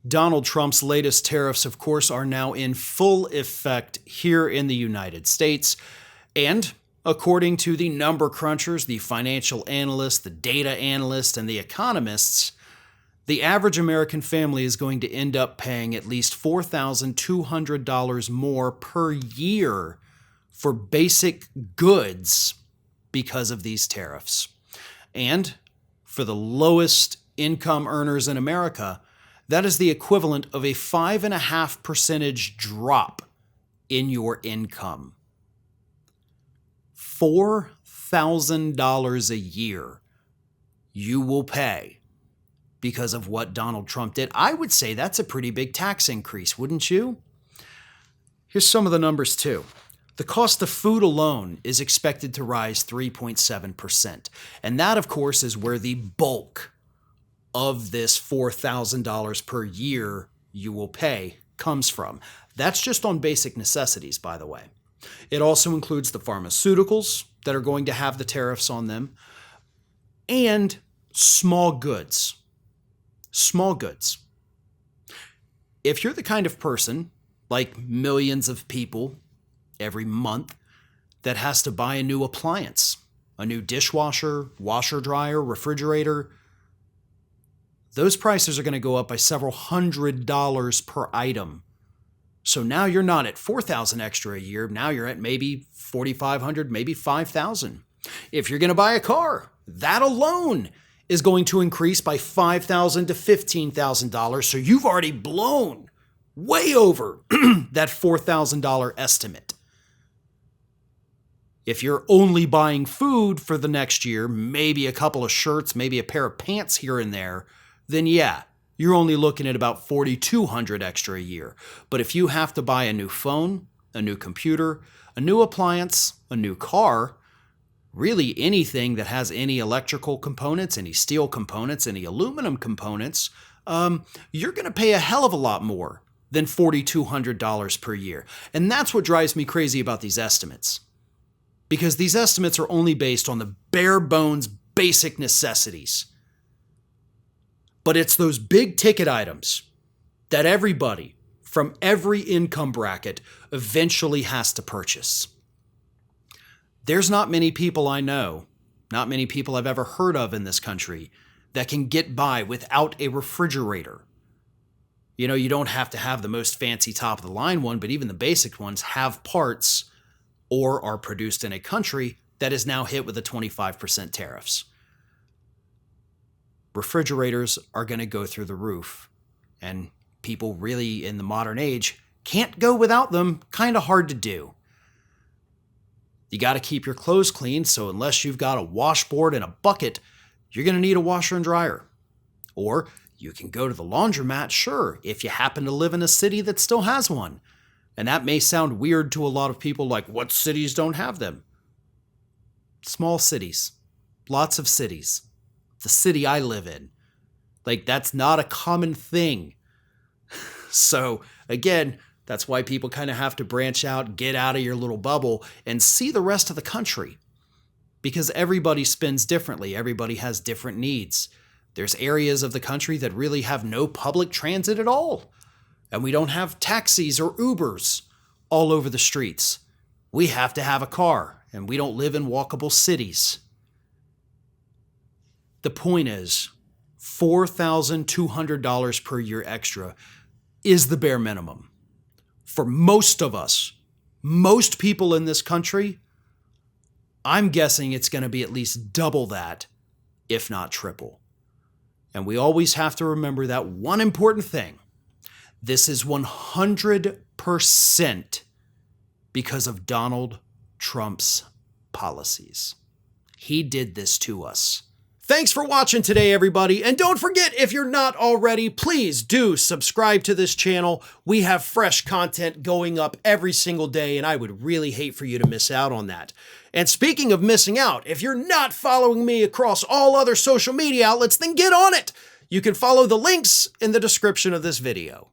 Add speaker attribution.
Speaker 1: Donald Trump's latest tariffs, of course, are now in full effect here in the United States. And according to the number crunchers, the financial analysts, the data analysts, and the economists, the average American family is going to end up paying at least $4,200 more per year for basic goods because of these tariffs. And for the lowest income earners in America, that is the equivalent of a 5.5% drop in your income. $4,000 a year you will pay because of what Donald Trump did. I would say that's a pretty big tax increase, wouldn't you? Here's some of the numbers too. The cost of food alone is expected to rise 3.7%. And that, of course, is where the bulk of this $4,000 per year you will pay comes from. That's just on basic necessities, by the way. It also includes the pharmaceuticals that are going to have the tariffs on them and small goods. Small goods. If you're the kind of person, like millions of people every month, that has to buy a new appliance, a new dishwasher, washer dryer, refrigerator, those prices are going to go up by several $100s per item. So now you're not at $4,000 extra a year. Now you're at maybe $4,500, maybe $5,000. If you're going to buy a car, that alone is going to increase by $5,000 to $15,000. So you've already blown way over that $4,000 estimate. If you're only buying food for the next year, maybe a couple of shirts, maybe a pair of pants here and there, then yeah, you're only looking at about $4,200 extra a year. But if you have to buy a new phone, a new computer, a new appliance, a new car, really anything that has any electrical components, any steel components, any aluminum components, you're going to pay a hell of a lot more than $4,200 per year. And that's what drives me crazy about these estimates. Because these estimates are only based on the bare bones basic necessities. But it's those big ticket items that everybody from every income bracket eventually has to purchase. There's not many people I know, not many people I've ever heard of in this country, that can get by without a refrigerator. You know, you don't have to have the most fancy top of the line one, but even the basic ones have parts or are produced in a country that is now hit with the 25% tariffs. Refrigerators are going to go through the roof, and people really in the modern age can't go without them. Kind of hard to do. You got to keep your clothes clean, so unless you've got a washboard and a bucket, you're going to need a washer and dryer. Or you can go to the laundromat, sure, if you happen to live in a city that still has one. And that may sound weird to a lot of people, like, what cities don't have them? Small cities. Lots of cities. The city I live in. Like, that's not a common thing. So, again, that's why people kind of have to branch out, get out of your little bubble, and see the rest of the country. Because everybody spends differently. Everybody has different needs. There's areas of the country that really have no public transit at all. And we don't have taxis or Ubers all over the streets. We have to have a car, and we don't live in walkable cities. The point is, $4,200 per year extra is the bare minimum. For most of us, most people in this country, I'm guessing it's going to be at least double that, if not triple. And we always have to remember that one important thing. This is 100% because of Donald Trump's policies. He did this to us. Thanks for watching today, everybody. And don't forget, if you're not already, please do subscribe to this channel. We have fresh content going up every single day, and I would really hate for you to miss out on that. And speaking of missing out, if you're not following me across all other social media outlets, then get on it. You can follow the links in the description of this video.